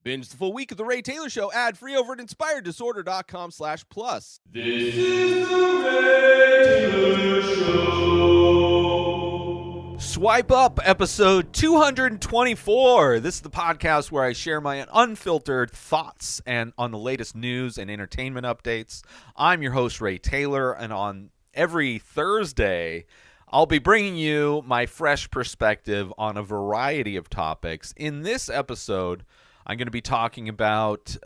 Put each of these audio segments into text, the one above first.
Binge the full week of The Ray Taylor Show ad-free over at inspireddisorder.com/plus. This is The Ray Taylor Show. Swipe Up, episode 224. This is the podcast where I share my unfiltered thoughts and on the latest news and entertainment updates. I'm your host, Ray Taylor, and on every Thursday, I'll be bringing you my fresh perspective on a variety of topics. In this episode, I'm going to be talking about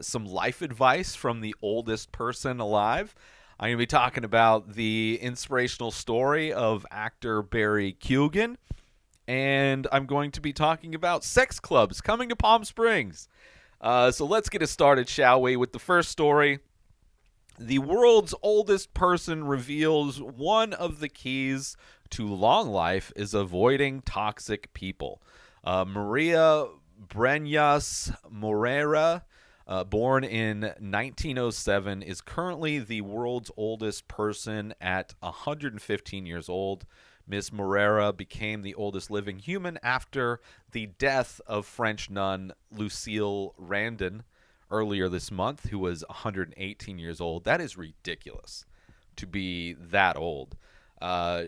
some life advice from the oldest person alive. I'm going to be talking about the inspirational story of actor Barry Keoghan. And I'm going to be talking about sex clubs coming to Palm Springs. So let's get it started, shall we, with the first story. The world's oldest person reveals one of the keys to long life is avoiding toxic people. Maria Branyas Morera, born in 1907, is currently the world's oldest person at 115 years old. Miss Morera became the oldest living human after the death of French nun Lucille Randon earlier this month, who was 118 years old. That is ridiculous to be that old.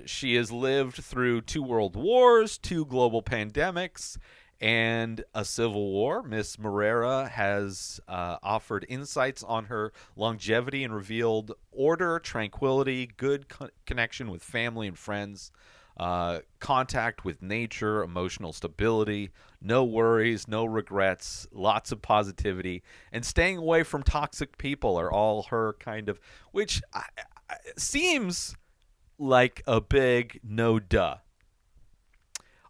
She has lived through 2 world wars, 2 global pandemics, and a civil war. Miss Morera has offered insights on her longevity and revealed order, tranquility, good connection with family and friends, contact with nature, emotional stability, no worries, no regrets, lots of positivity, and staying away from toxic people are all her kind of, which seems like a big no duh.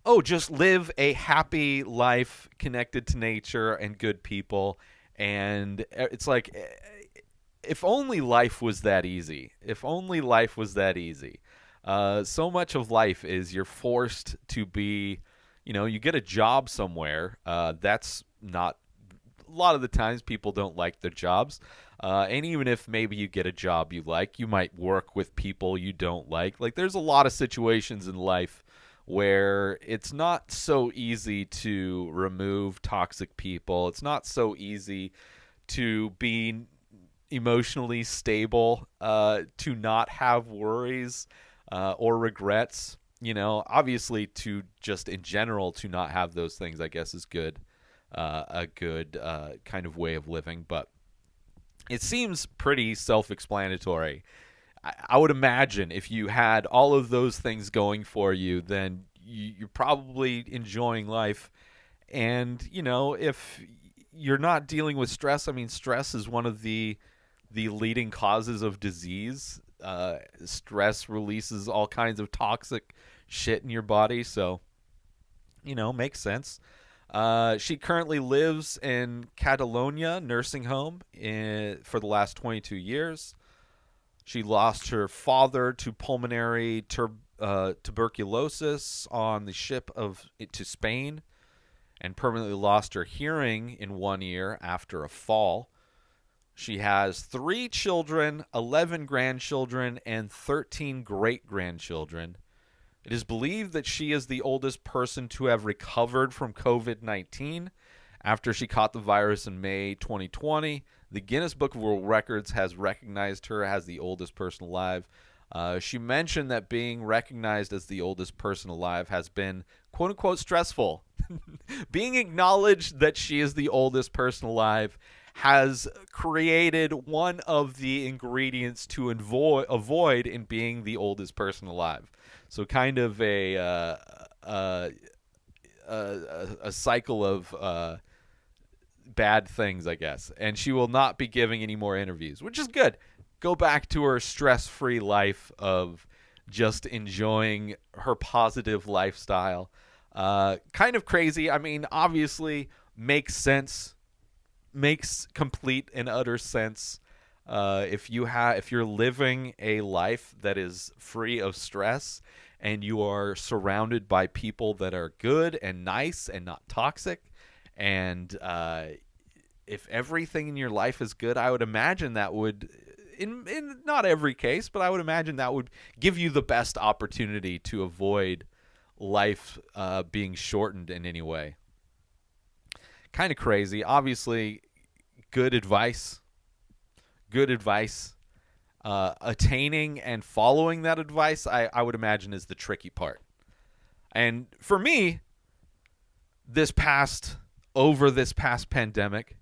Oh, just live a happy life connected to nature and good people. And it's like, if only life was that easy. If only life was that easy. So much of life is you're forced to be, you get a job somewhere. That's not, a lot of the times people don't like their jobs. And even if maybe you get a job you like, you might work with people you don't like. Like, there's a lot of situations in life where it's not so easy to remove toxic people. It's not so easy to be emotionally stable, to not have worries or regrets. Obviously, to just in general to not have those things, I guess, is good, a good kind of way of living. But it seems pretty self-explanatory. I would imagine if you had all of those things going for you, then you're probably enjoying life. And, if you're not dealing with stress, I mean, stress is one of the leading causes of disease. Stress releases all kinds of toxic shit in your body. So, makes sense. She currently lives in Catalonia nursing home for the last 22 years. She lost her father to pulmonary tuberculosis on the ship to Spain, and permanently lost her hearing in 1 year after a fall. She has 3 children, 11 grandchildren, and 13 great-grandchildren. It is believed that she is the oldest person to have recovered from COVID-19 after she caught the virus in May 2020. The Guinness Book of World Records has recognized her as the oldest person alive. She mentioned that being recognized as the oldest person alive has been, quote-unquote, stressful. Being acknowledged that she is the oldest person alive has created one of the ingredients to avoid in being the oldest person alive. So kind of a cycle of bad things, I guess. And she will not be giving any more interviews, which is good. Go back to her stress-free life of just enjoying her positive lifestyle. Kind of crazy. I mean, obviously makes sense. Makes complete and utter sense. If you're living a life that is free of stress and you are surrounded by people that are good and nice and not toxic, and if everything in your life is good, I would imagine that would, in not every case, but I would imagine that would give you the best opportunity to avoid life being shortened in any way. kind of crazy. Obviously, good advice. Good advice. Attaining and following that advice, I would imagine, is the tricky part. And for me, this past pandemic,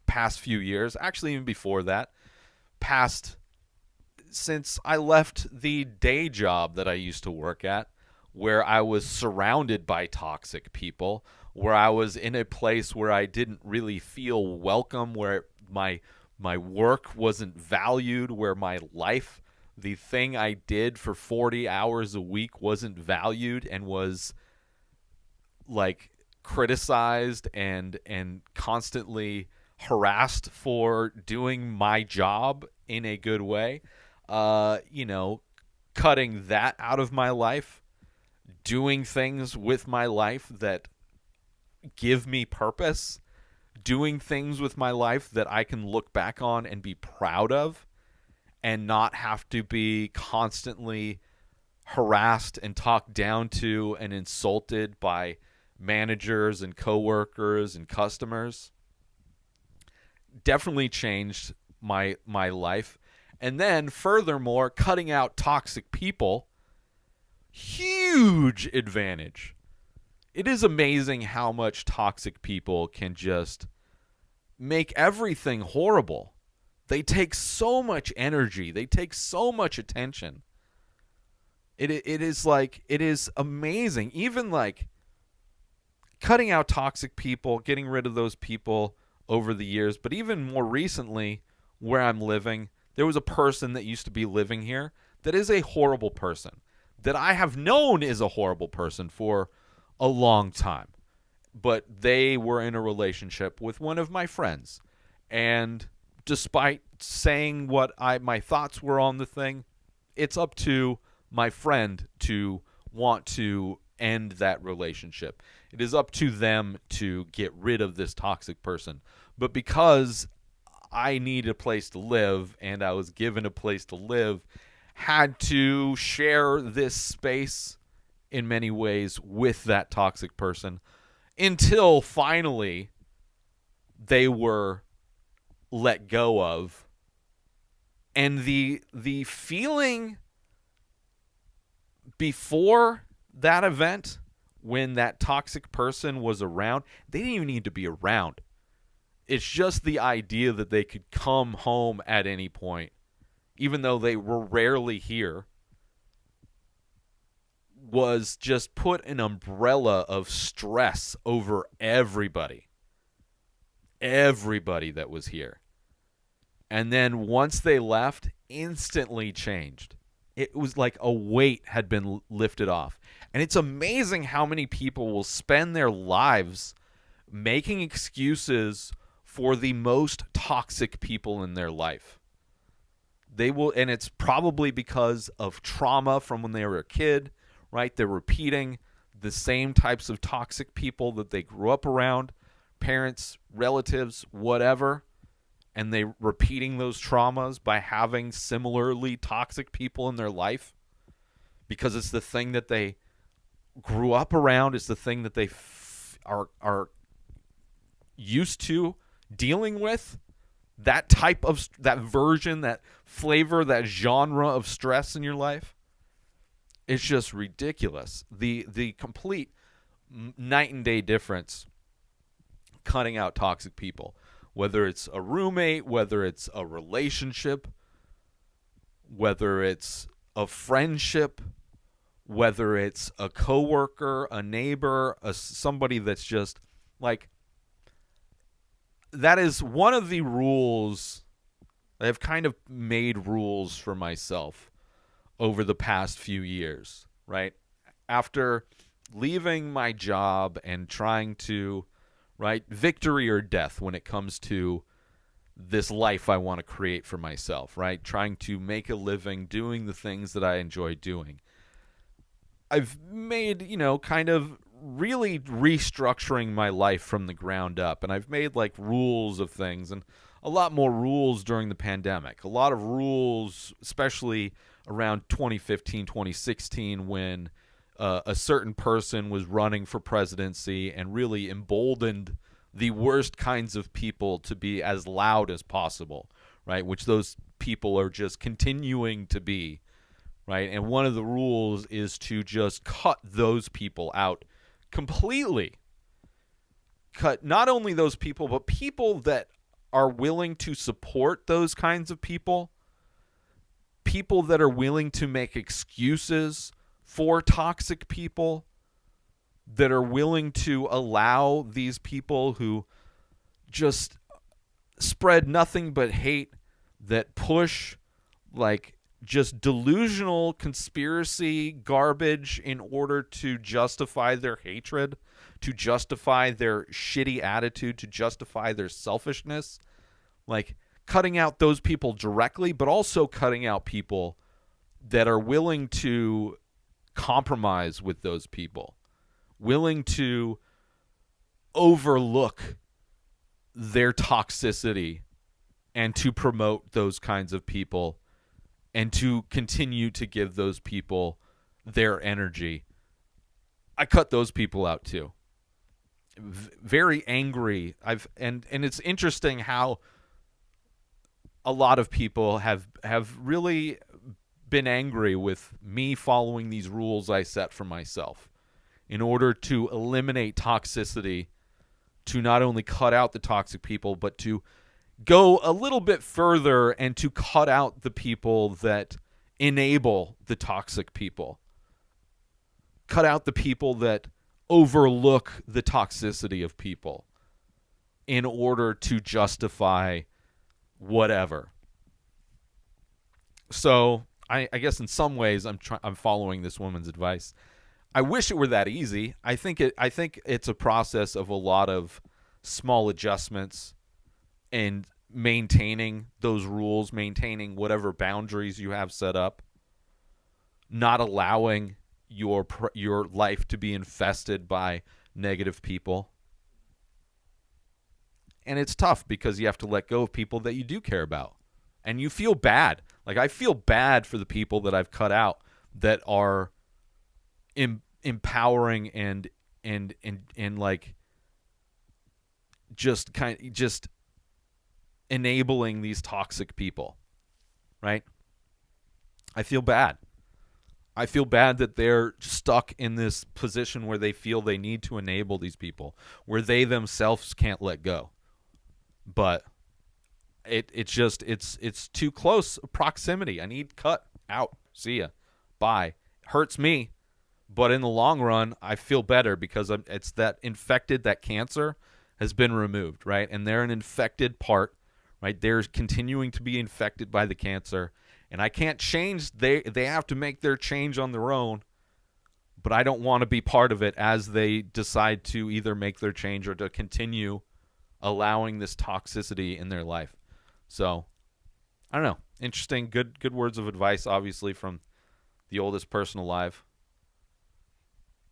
past few years, actually even before that, since I left the day job that I used to work at, where I was surrounded by toxic people, where I was in a place where I didn't really feel welcome, where my work wasn't valued, where my life, the thing I did for 40 hours a week, wasn't valued and was like criticized and constantly harassed for doing my job in a good way. Cutting that out of my life, doing things with my life that give me purpose, doing things with my life that I can look back on and be proud of, and not have to be constantly harassed and talked down to and insulted by managers and coworkers and customers. Definitely changed my life. And then furthermore, cutting out toxic people, huge advantage. It is amazing how much toxic people can just make everything horrible. They take so much energy. They take so much attention. It is amazing. Even like cutting out toxic people, getting rid of those people over the years. But even more recently, where I'm living, there was a person that used to be living here that is a horrible person, that I have known is a horrible person for a long time. But they were in a relationship with one of my friends. And despite saying what my thoughts were on the thing, it's up to my friend to want to end that relationship. It is up to them to get rid of this toxic person. But because I need a place to live and I was given a place to live, had to share this space in many ways with that toxic person until finally they were let go of. And the feeling before that event, when that toxic person was around, they didn't even need to be around. It's just the idea that they could come home at any point, even though they were rarely here, was just put an umbrella of stress over everybody. Everybody that was here. And then once they left, instantly changed. It was like a weight had been lifted off. And it's amazing how many people will spend their lives making excuses for the most toxic people in their life. They will, and it's probably because of trauma from when they were a kid, right? They're repeating the same types of toxic people that they grew up around, parents, relatives, whatever, and they repeating those traumas by having similarly toxic people in their life because it's the thing that they grew up around, it's the thing that they are used to dealing with. That type of, that version, that flavor, that genre of stress in your life, it's just ridiculous. The complete night and day difference cutting out toxic people, whether it's a roommate, whether it's a relationship, whether it's a friendship, whether it's a coworker, a neighbor, somebody that's just like, that is one of the rules. I've kind of made rules for myself over the past few years, right? After leaving my job and trying to, right, victory or death when it comes to this life I want to create for myself, right? Trying to make a living doing the things that I enjoy doing. I've made, kind of really restructuring my life from the ground up. And I've made like rules of things, and a lot more rules during the pandemic. A lot of rules, especially around 2015, 2016, when a certain person was running for presidency and really emboldened the worst kinds of people to be as loud as possible, right? Which those people are just continuing to be, right? And one of the rules is to just cut those people out completely. Cut not only those people, but people that are willing to support those kinds of people that are willing to make excuses for toxic people, that are willing to allow these people who just spread nothing but hate, that push like just delusional conspiracy garbage in order to justify their hatred, to justify their shitty attitude, to justify their selfishness. Like, cutting out those people directly, but also cutting out people that are willing to compromise with those people, willing to overlook their toxicity and to promote those kinds of people and to continue to give those people their energy. I cut those people out too. Very angry. And it's interesting how a lot of people have really been angry with me following these rules I set for myself in order to eliminate toxicity, to not only cut out the toxic people, but to go a little bit further and to cut out the people that enable the toxic people. Cut out the people that overlook the toxicity of people in order to justify whatever. So I guess in some ways I'm following this woman's advice. I wish it were that easy. I think it's a process of a lot of small adjustments and maintaining those rules, maintaining whatever boundaries you have set up, not allowing your life to be infested by negative people. And it's tough because you have to let go of people that you do care about. And you feel bad. Like, I feel bad for the people that I've cut out that are empowering and like just enabling these toxic people, right? I feel bad. I feel bad that they're stuck in this position where they feel they need to enable these people, where they themselves can't let go. But it's too close proximity. I need cut out. See ya. Bye. Hurts me, but in the long run, I feel better because it's that infected, that cancer has been removed, right? And they're an infected part, right? They're continuing to be infected by the cancer, and I can't change. They have to make their change on their own, but I don't want to be part of it as they decide to either make their change or to continue allowing this toxicity in their life. So, I don't know. Interesting, good words of advice, obviously, from the oldest person alive.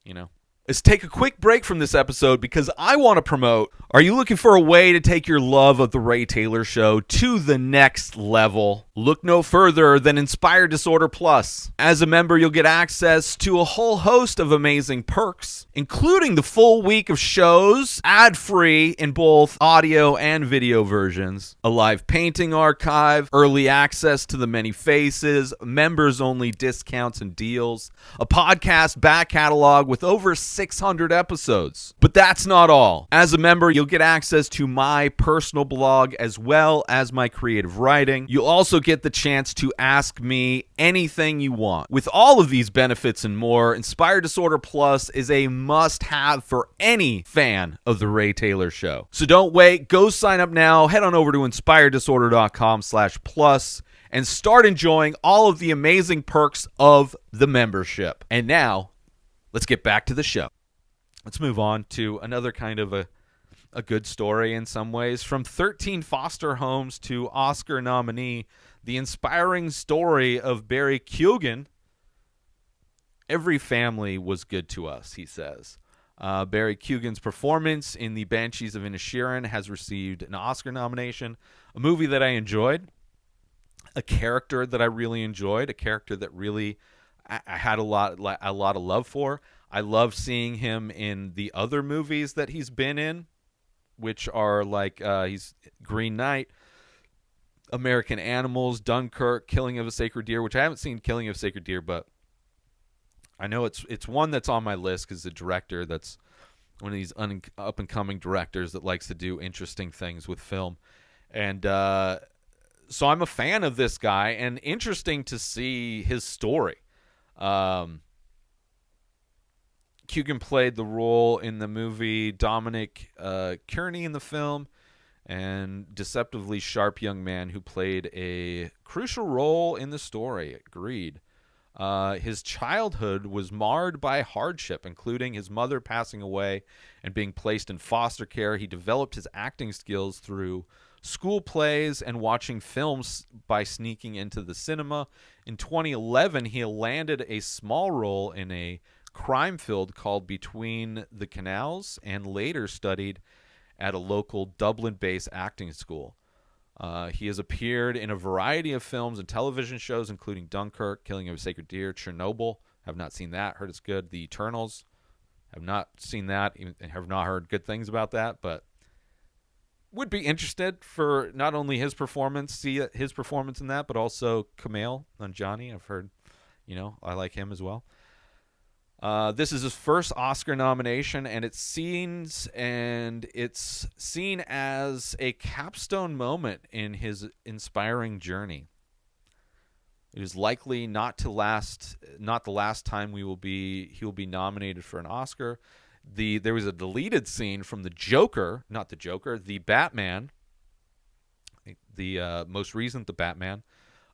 You know. Let's take a quick break from this episode because I want to promote. Are you looking for a way to take your love of The Ray Taylor Show to the next level? Look no further than Inspired Disorder Plus. As a member, you'll get access to a whole host of amazing perks, including the full week of shows, ad-free in both audio and video versions, a live painting archive, early access to the many faces, members-only discounts and deals, a podcast back catalog with over 600 episodes. But that's not all. As a member, you'll get access to my personal blog as well as my creative writing. You'll also get the chance to ask me anything you want. With all of these benefits and more, Inspired Disorder Plus is a must-have for any fan of The Ray Taylor Show. So don't wait. Go sign up now. Head on over to inspireddisorder.com/plus and start enjoying all of the amazing perks of the membership. And now, let's get back to the show. Let's move on to another kind of a good story in some ways. From 13 foster homes to Oscar nominee, the inspiring story of Barry Keoghan. Every family was good to us, he says. Barry Keoghan's performance in the Banshees of Inisherin has received an Oscar nomination, a movie that I enjoyed, a character that I really enjoyed, a character that really I had a lot of love for. I love seeing him in the other movies that he's been in. which are like he's Green Knight, American Animals, Dunkirk, Killing of a Sacred Deer, which I haven't seen Killing of a Sacred Deer, but I know it's one that's on my list because the director that's one of these up and coming directors that likes to do interesting things with film, and so I'm a fan of this guy, and interesting to see his story. Keoghan played the role in the movie Dominic Kearney in the film, and deceptively sharp young man who played a crucial role in the story. Agreed. His childhood was marred by hardship, including his mother passing away and being placed in foster care. He developed his acting skills through school plays and watching films by sneaking into the cinema. In 2011, he landed a small role in a crime film called Between the Canals, and later studied at a local Dublin-based acting school. He has appeared in a variety of films and television shows, including Dunkirk, Killing of a Sacred Deer, Chernobyl. Have not seen that. Heard it's good. The Eternals. Have not seen that. Have not heard good things about that, but would be interested for not only his performance, see his performance in that, but also Kumail Nanjiani. I've heard, I like him as well. This is his first Oscar nomination, and it's seen as a capstone moment in his inspiring journey. It is likely not the last time he will be nominated for an Oscar. There was a deleted scene from the Batman, the most recent The Batman,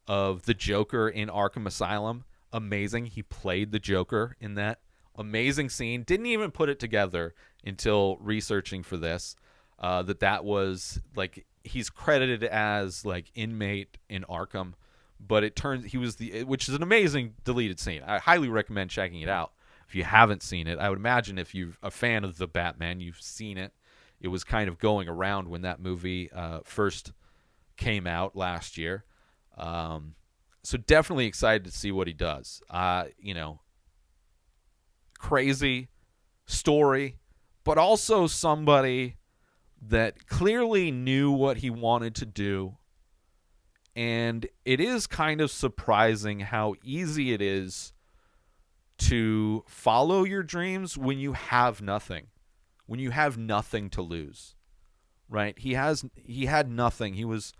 of the Joker in Arkham Asylum. Amazing. He played the Joker in that amazing scene. Didn't even put it together until researching for this, that was like he's credited as like inmate in Arkham, but it turns he was which is an amazing deleted scene. I highly recommend checking it out if you haven't seen it. I would imagine if you're a fan of the Batman, you've seen it. It was kind of going around when that movie first came out last year. So definitely excited to see what he does. Crazy story, but also somebody that clearly knew what he wanted to do. And it is kind of surprising how easy it is to follow your dreams when you have nothing. When you have nothing to lose. Right? He had nothing. His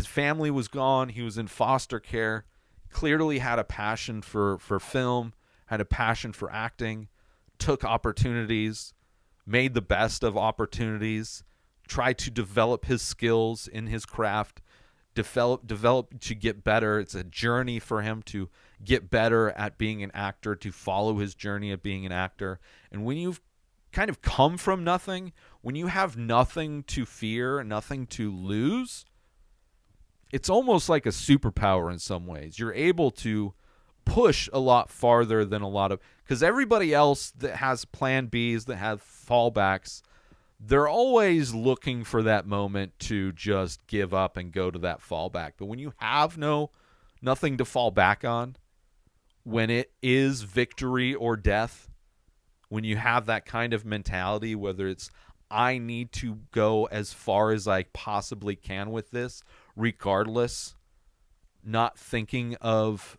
family was gone. He was in foster care. Clearly had a passion for film, had a passion for acting, took opportunities, made the best of opportunities, tried to develop his skills in his craft, develop to get better. It's a journey for him to get better at being an actor, to follow his journey of being an actor. And when you've kind of come from nothing, when you have nothing to fear, nothing to lose, it's almost like a superpower in some ways. You're able to push a lot farther than because everybody else that has plan Bs, that have fallbacks, they're always looking for that moment to just give up and go to that fallback. But when you have nothing to fall back on, when it is victory or death, when you have that kind of mentality, whether it's I need to go as far as I possibly can with this, regardless, not thinking of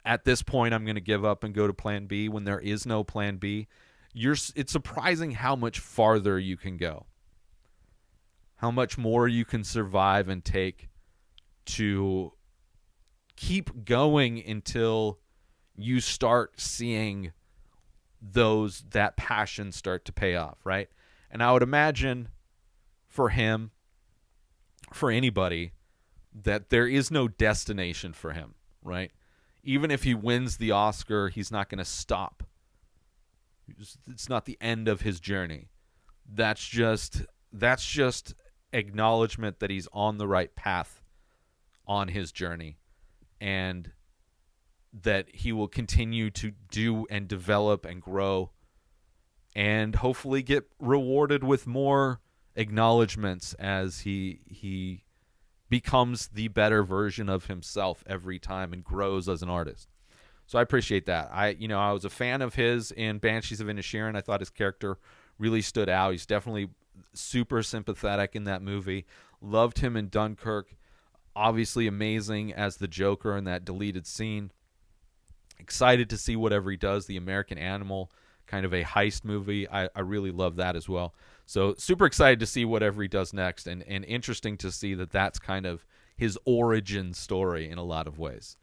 at this point I'm going to give up and go to plan B when there is no plan B. It's surprising how much farther you can go, how much more you can survive and take to keep going until you start seeing that passion start to pay off, right? And I would imagine for him, for anybody, that there is no destination for him, right? Even if he wins the Oscar, he's not going to stop. It's not the end of his journey. That's just acknowledgement that he's on the right path on his journey, and that he will continue to do and develop and grow, and hopefully get rewarded with more acknowledgments as he becomes the better version of himself every time and grows as an artist. So I appreciate that. I was a fan of his in Banshees of Inisherin. I thought his character really stood out. He's definitely super sympathetic in that movie. Loved him in Dunkirk. Obviously amazing as the Joker in that deleted scene. Excited to see whatever he does. The American Animal, kind of a heist movie. I really love that as well. So super excited to see whatever he does next, and interesting to see that that's kind of his origin story in a lot of ways.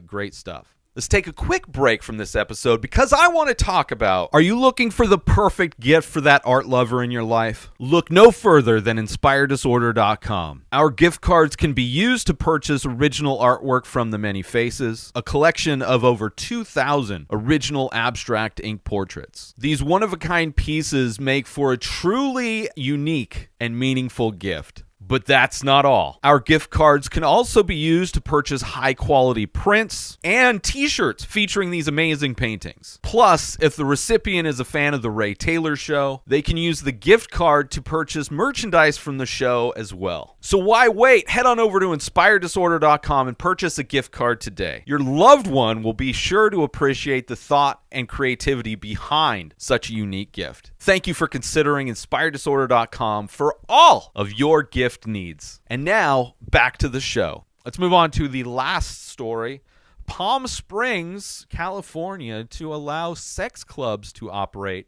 Great stuff. Let's take a quick break from this episode because I want to talk about, are you looking for the perfect gift for that art lover in your life? Look no further than inspireddisorder.com. Our gift cards can be used to purchase original artwork from The Many Faces, a collection of over 2,000 original abstract ink portraits. These one-of-a-kind pieces make for a truly unique and meaningful gift. But that's not all. Our gift cards can also be used to purchase high-quality prints and t-shirts featuring these amazing paintings. Plus, if the recipient is a fan of The Ray Taylor Show, they can use the gift card to purchase merchandise from the show as well. So why wait? Head on over to inspireddisorder.com and purchase a gift card today. Your loved one will be sure to appreciate the thought and creativity behind such a unique gift. Thank you for considering inspireddisorder.com for all of your gift needs. And now, back to the show. Let's move on to the last story. Palm Springs, California, to allow sex clubs to operate,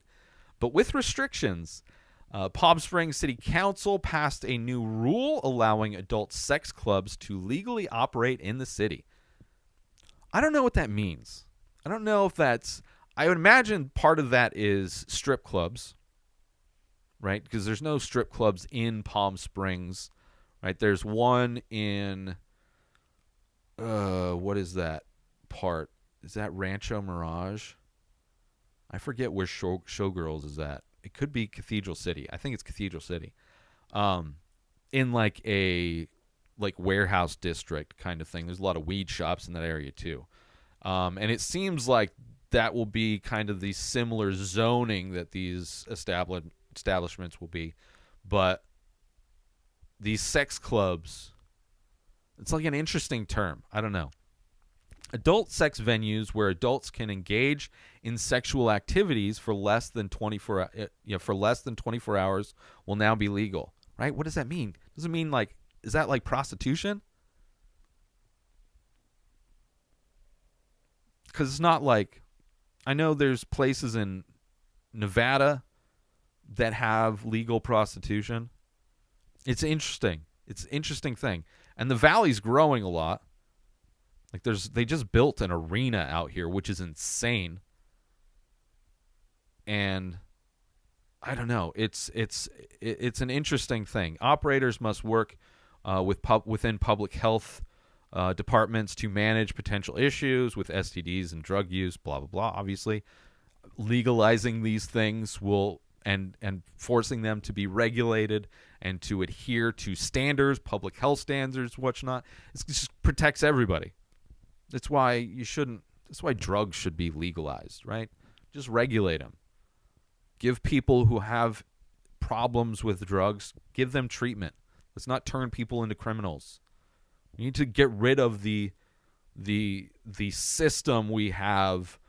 but with restrictions. Palm Springs City Council passed a new rule allowing adult sex clubs to legally operate in the city. I don't know what that means. I don't know if that's... I would imagine part of that is strip clubs, right? Because there's no strip clubs in Palm Springs, right? There's one in, what is that part? Is that Rancho Mirage? I forget where Showgirls is at. It could be Cathedral City. I think it's Cathedral City. In like a warehouse district kind of thing. There's a lot of weed shops in that area too. And it seems like that will be kind of the similar zoning that these establishments will be. But these sex clubs, it's like an interesting term. I don't know. Adult sex venues where adults can engage in sexual activities for less than 24 hours will now be legal. Right? What does that mean? Does it mean is that like prostitution? Because it's not like, I know there's places in Nevada that have legal prostitution. It's interesting. It's an interesting thing. And the valley's growing a lot. They just built an arena out here, which is insane. And I don't know. It's an interesting thing. Operators must work within public health departments to manage potential issues with STDs and drug use, blah, blah, blah. Obviously, legalizing these things will and forcing them to be regulated and to adhere to standards, public health standards, whatnot. It just protects everybody. That's why drugs should be legalized, right? Just regulate them. Give people who have problems with drugs, give them treatment. Let's not turn people into criminals. We need to get rid of the system we have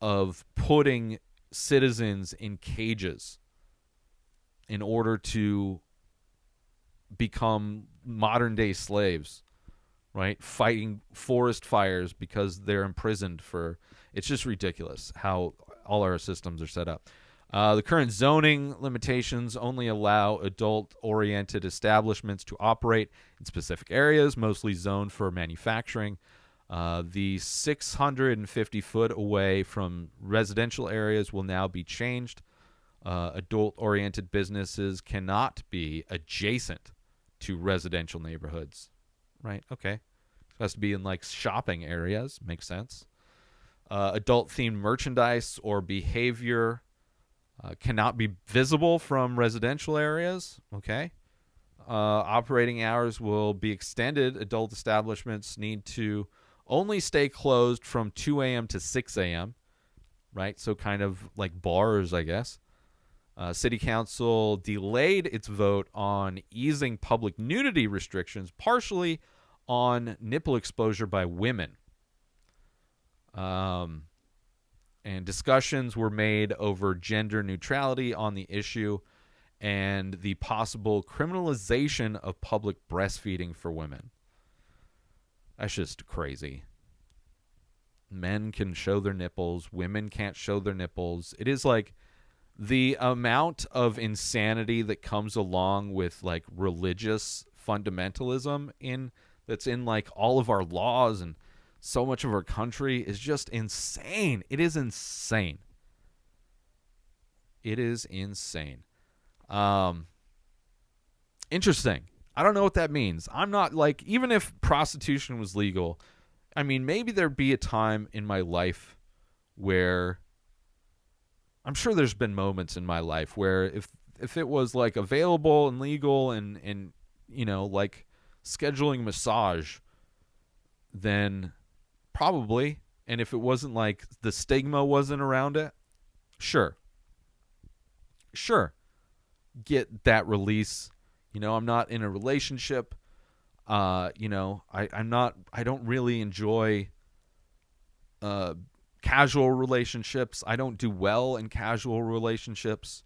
of putting citizens in cages in order to become modern-day slaves, right? Fighting forest fires because they're imprisoned for... It's just ridiculous how all our systems are set up. The current zoning limitations only allow adult-oriented establishments to operate in specific areas, mostly zoned for manufacturing. The 650 foot away from residential areas will now be changed. Adult-oriented businesses cannot be adjacent to residential neighborhoods. Right? Okay. It has to be in shopping areas. Makes sense. Adult-themed merchandise or behavior cannot be visible from residential areas. Okay. Operating hours will be extended. Adult establishments need to only stay closed from 2 a.m. to 6 a.m. Right? So kind of like bars, I guess. City Council delayed its vote on easing public nudity restrictions, partially on nipple exposure by women. and discussions were made over gender neutrality on the issue and the possible criminalization of public breastfeeding for women. That's just crazy. Men can show their nipples. Women can't show their nipples. It is like the amount of insanity that comes along with like religious fundamentalism that's in like all of our laws and so much of our country is just insane. It is insane. It is insane. Interesting. I don't know what that means. I'm not like, even if prostitution was legal, I mean, maybe there'd be a time in my life where I'm sure there's been moments in my life where if it was like available and legal and you know, like scheduling massage, then probably. And if it wasn't like the stigma wasn't around it, sure. Get that release. You know, I'm not in a relationship. You know, I don't really enjoy casual relationships. I don't do well in casual relationships.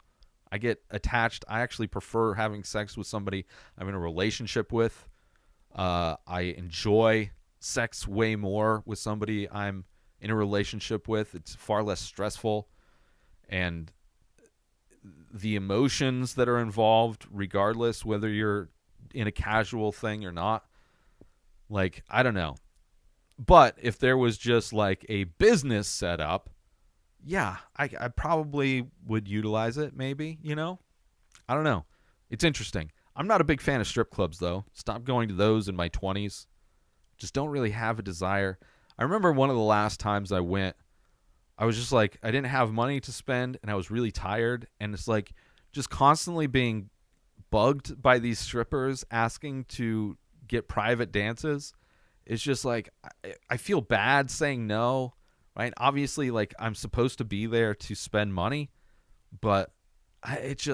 I get attached. I actually prefer having sex with somebody I'm in a relationship with. I enjoy sex way more with somebody I'm in a relationship with. It's far less stressful. And the emotions that are involved, regardless whether you're in a casual thing or not, like, I don't know. But if there was just like a business set up, yeah, I probably would utilize it, maybe, you know? I don't know. It's interesting. I'm not a big fan of strip clubs, though. Stopped going to those in my 20s. Just don't really have a desire. I remember one of the last times I went, I was just like, I didn't have money to spend, and I was really tired. And it's like just constantly being bugged by these strippers asking to get private dances. It's just like, I feel bad saying no, right? Obviously, like, I'm supposed to be there to spend money, but it's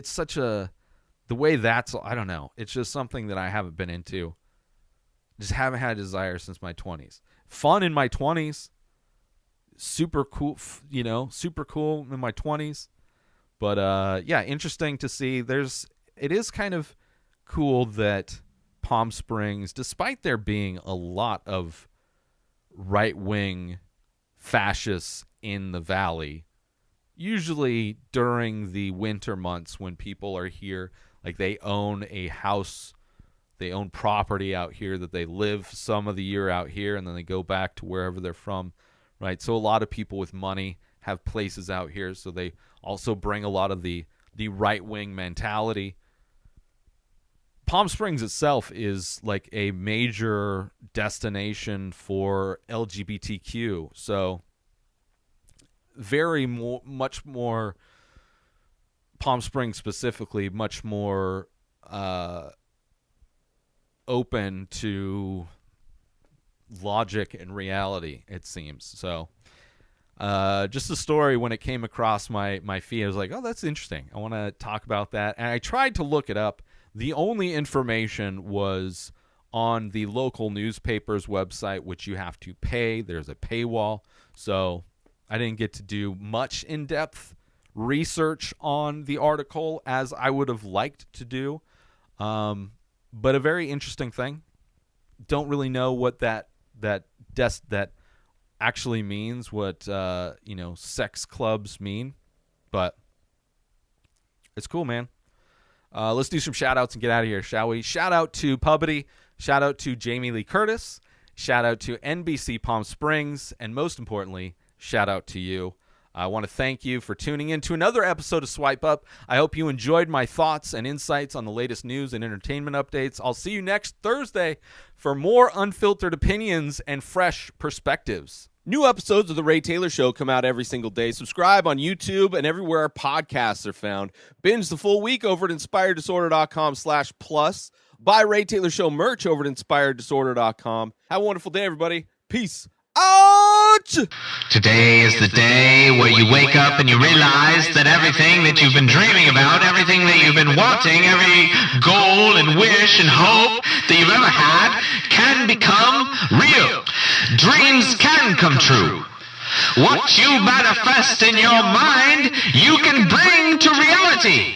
such a, the way that's, I don't know. It's just something that I haven't been into. Just haven't had a desire since my 20s. Fun in my 20s. Super cool, you know, super cool in my 20s. But, yeah, interesting to see. It is kind of cool that Palm Springs, despite there being a lot of right-wing fascists in the valley, usually during the winter months when people are here, like they own a house, they own property out here that they live some of the year out here, and then they go back to wherever they're from, right? So a lot of people with money have places out here, so they also bring a lot of the right-wing mentality. Palm Springs itself is like a major destination for LGBTQ, so much more, Palm Springs specifically, much more open to logic and reality, it seems. So just a story, when it came across my feed, I was like, oh, that's interesting. I want to talk about that. And I tried to look it up. The only information was on the local newspaper's website, which you have to pay. There's a paywall. So I didn't get to do much in-depth research on the article as I would have liked to do. But a very interesting thing. Don't really know what that actually means, what sex clubs mean, but it's cool, man. Let's do some shout outs and get out of here, shall we? Shout out to Pubbity, shout out to Jamie Lee Curtis, shout out to NBC Palm Springs, and most importantly, shout out to you. I want to thank you for tuning in to another episode of Swipe Up. I hope you enjoyed my thoughts and insights on the latest news and entertainment updates. I'll see you next Thursday for more unfiltered opinions and fresh perspectives. New episodes of The Ray Taylor Show come out every single day. Subscribe on YouTube and everywhere our podcasts are found. Binge the full week over at inspireddisorder.com/plus. Buy Ray Taylor Show merch over at inspireddisorder.com. Have a wonderful day, everybody. Peace out! Today is the day where you wake up and you realize that everything that you've been dreaming about, everything that you've been wanting, every goal and wish and hope that you've ever had can become real. Dreams can come true. What you manifest in your mind, you can bring to reality.